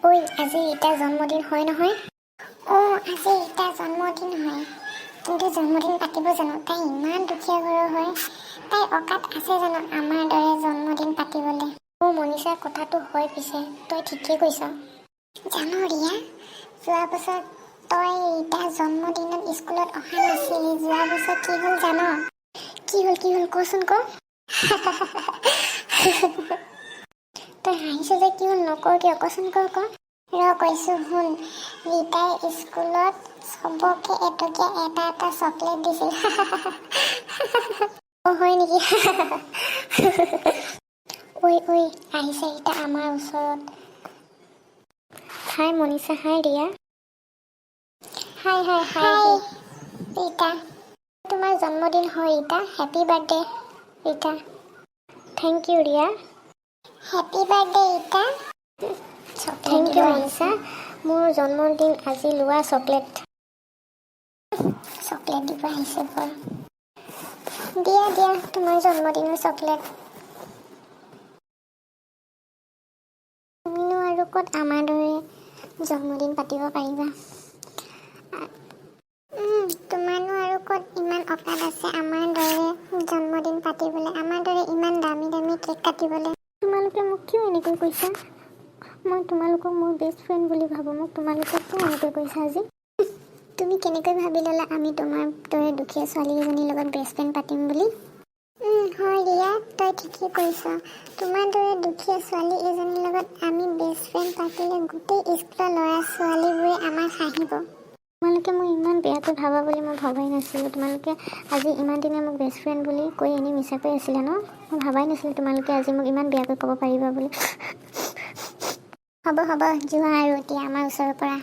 ঐ আজি ৰীতাৰ জন্মদিন হয় নহয়? আজি ৰীতাৰ জন্মদিন হয়। কিন্তু জন্মদিন পাতিব জানো? তাই ইমান দুখীয়া ঘৰৰ হয়। তাই অকাত আছে জানো আমাৰ দৰে জন্মদিন পাতিবলৈ? মনীষা, কথাটো হয় পিছে, তই ঠিকেই কৈছ। জানো ৰিয়া, যোৱা বছৰ তই ৰীতাৰ জন্মদিনত স্কুলত অহা নাছিলি। যোৱা বছৰ কি হ'ল জান? কি হ'ল কচোন ক। তই হাঁহিছ যে কি হ'ল, নকৰ কিয়, কচোন ক। কৈছো শুন, ৰীতাই স্কুলত চবকে এটকীয়া এটা চকলেট দিছিল। হয় নেকি? ঐ আহিছে ৰীতা আমাৰ ওচৰত। হাই মনীষা, হাই ৰিয়া। হাই ৰীতা, তোমাৰ জন্মদিন হয় Rita. Happy birthday Rita. Thank you Riya. Happy birthday Rita. Thank you Manisha, মোৰ জন্মদিন আজি লোৱা চকলেট দিব আহিছে বৰ। দিয়া তোমাৰ জন্মদিনৰ চকলেট। তুমিনো আৰু ক'ত আমাৰ দৰে জন্মদিন পাতিব পাৰিবা। তোমাৰনো আৰু ক'ত ইমান অকাত আছে আমাৰ দৰে জন্মদিন পাতিবলৈ, আমাৰ দৰে ইমান দামী কেক কাটিবলৈ। তোমালোকে মোক কিয় এনেকৈ কৈছা? মই তোমালোকক মোৰ বেষ্ট ফ্ৰেণ্ড বুলি ভাবোঁ। মোক তোমালোকে কিয় এনেকৈ কৈছা আজি? তুমি কেনেকৈ ভাবি ল'লা আমি তোমাৰ দৰে দুখীয়া ছোৱালী এজনীৰ লগত বেষ্ট ফ্ৰেণ্ড পাতিম বুলি? হয় ৰিয়া, তই ঠিকেই কৈছ। তোমাৰ দৰে দুখীয়া ছোৱালী এজনীৰ লগত আমি বেষ্ট ফ্ৰেণ্ড পাতিলে গোটেই স্কুলৰ ল'ৰা ছোৱালীবোৰে আমাক হাঁহিব। তোমালোকে মোক ইমান বেয়াকৈ ভাবা বুলি মই ভবাই নাছিলোঁ। তোমালোকে আজি ইমান দিনে মোক বেষ্ট ফ্ৰেণ্ড বুলি কৈ এনেই মিছাকৈ আছিলে ন? মই ভাবাই নাছিলোঁ তোমালোকে আজি মোক ইমান বেয়াকৈ ক'ব পাৰিবা বুলি। হ'ব যোৱা আৰু এতিয়া আমাৰ ওচৰৰ পৰা।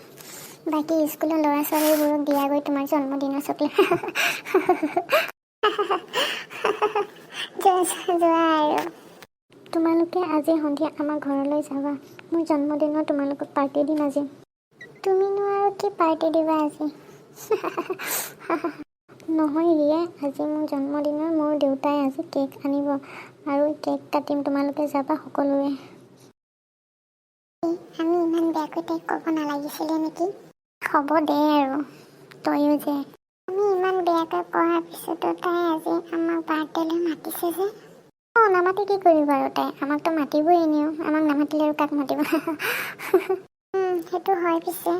বাকী স্কুলৰ ল'ৰা ছোৱালীবোৰক দিয়াগৈ তোমাৰ জন্মদিনৰ চকলেট। যোৱা আৰু। তোমালোকে আজি সন্ধিয়া আমাৰ ঘৰলৈ যাবা। মোৰ জন্মদিনৰ তোমালোকক পাৰ্টি দিম আজি। তুমিনো আৰু কি পাৰ্টি দিবা আজি? নহয় ৰিয়া, আজি মোৰ জন্মদিনৰ মোৰ দেউতাই আজি কেক আনিব আৰু কেক কাটিম। তোমালোকে যাবা সকলোৱে। আমি ইমান বেয়াকৈ তাইক ক'ব নালাগিছিলে নেকি? হ'ব দে আৰু, তয়ো যে। আমি ইমান বেয়াকৈ পঢ়াৰ পিছতো তাই আজি আমাক বাৰ্থডেলৈ মাতিছে যে। নামাতি কি কৰিব আৰু তাই? আমাকতো মাতিবই এনেও। আমাক নামাতিলে আৰু কাক মাতিব? সেইটো হয় পিছে।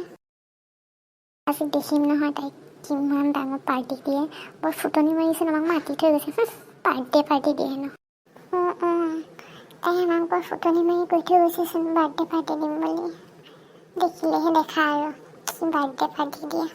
আজি দেখিম নহয় তাইক কিমান ডাঙৰ পাৰ্টি দিয়ে। বৰ ফুটনি মাৰিছে, আমাক মাতি থৈ গৈছে। পাৰ্টি দিয়ে ন? তাই আমাক বৰ ফুটনি মাৰি কৈ থৈ গৈছেচোন বাৰ্থডে পাৰ্টি দিম বুলি। দেখিলেহে দেখা আৰু কি বাৰ্থডে পাৰ্টি দিয়ে।